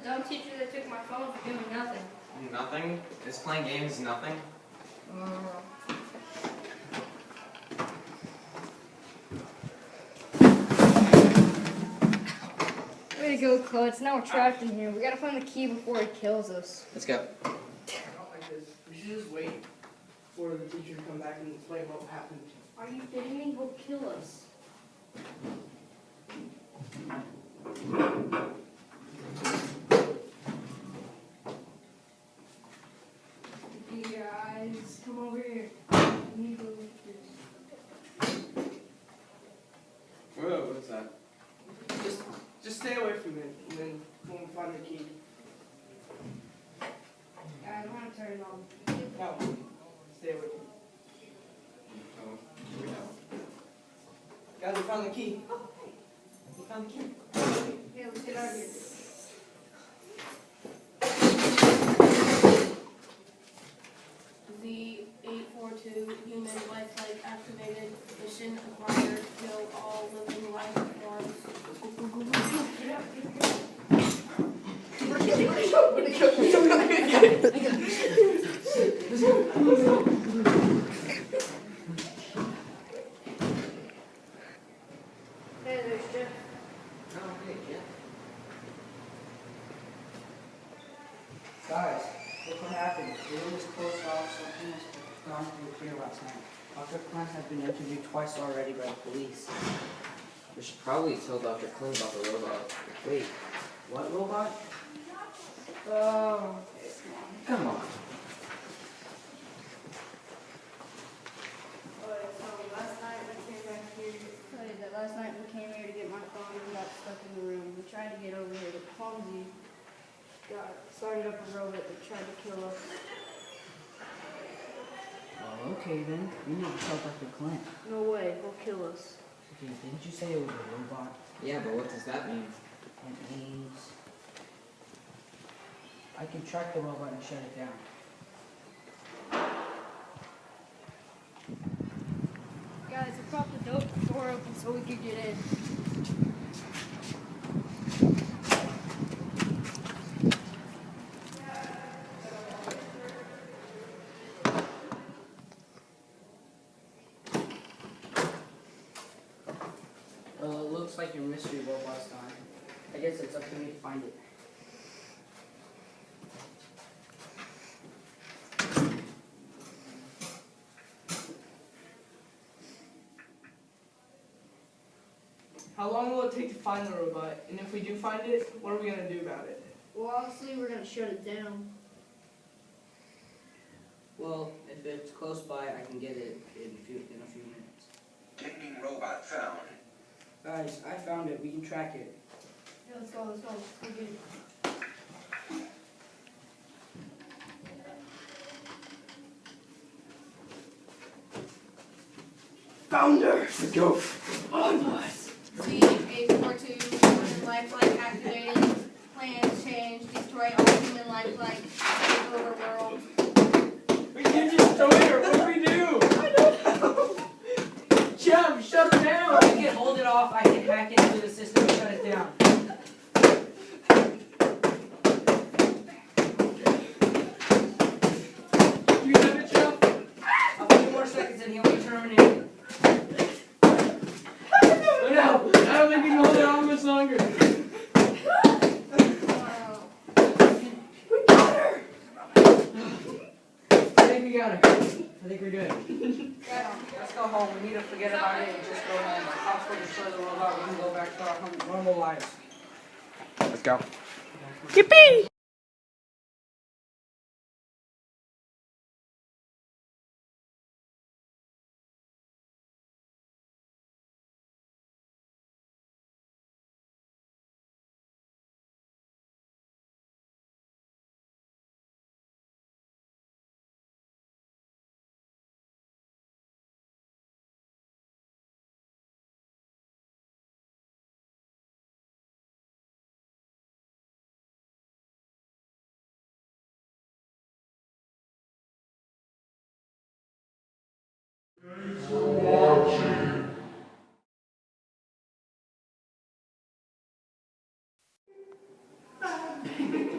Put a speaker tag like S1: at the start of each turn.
S1: dumb teacher that took my phone for doing nothing.
S2: Nothing? Is playing games nothing?
S1: Way to go, Clutch. Now we're trapped in here. We gotta find the key before he kills us.
S2: Let's go.
S3: I don't like this. We should just wait for the teacher to come back and explain what happened.
S1: Are you kidding me? He'll kill us. You guys, come over here. We need to look at this.
S2: Whoa, what's that?
S3: Just stay away from it, and then we'll find the key.
S1: Guys, I want to turn it on.
S3: No, stay away from it.
S2: Oh, here we go.
S3: Guys, we found the key. We found the key.
S1: Yeah, let's get out of here.
S4: The 842 human lifelike activated mission acquired. Kill all living life forms.
S1: Hey, there's Jeff.
S2: Oh, hey, Jeff.
S5: Guys, look what happened. The room was closed off, something has gone through clear last night. Dr. Clint has been interviewed twice already by the police.
S2: We should probably tell Dr. Kling about the robot.
S5: Wait, what robot?
S1: Oh,
S2: Come on.
S1: last night we came back here. Tell you that last night we came here to get my phone and got stuck in the room. We tried to get over here, but Clumsy started up a robot that tried to kill us.
S5: Oh, okay then. We need to tell Dr. Clint.
S1: No way, he'll kill us.
S5: Okay, didn't you say it was a robot?
S2: Yeah, but what does that mean?
S5: It means I can track the robot and shut it down.
S1: Guys, I propped the door open so we could get in.
S5: Well, it looks like your mystery robot's gone. I guess it's up to me to find it.
S3: How long will it take to find the robot? And if we do find it, what are we going to do about it?
S1: Well, obviously we're gonna shut it down.
S5: Well, if it's close by, I can get it in a few minutes.
S6: Ticking robot found.
S5: Guys, I found it. We can track it.
S1: Yeah, let's go, let's go. Let's go get it.
S3: Found her! Let's go. Oh, nice.
S4: The 842 human lifelike activated. Plans change. Destroy all human lifelike. Take over world.
S3: We can just throw her. What do we do? I don't know. Jeff, shut her down.
S5: I can hold it off. I can hack into the system and shut it down.
S3: Do you have it, Jeff?
S5: A few more seconds and he'll be terminated.
S3: Oh, no. I don't think we can hold it on much longer.
S1: Wow.
S3: We got her.
S5: I think we got her. I think we're good.
S1: Yeah.
S5: Let's go home. We need to forget about it and just go home. I'll still destroy the robot. We can go back to our normal lives.
S2: Let's go.
S1: that.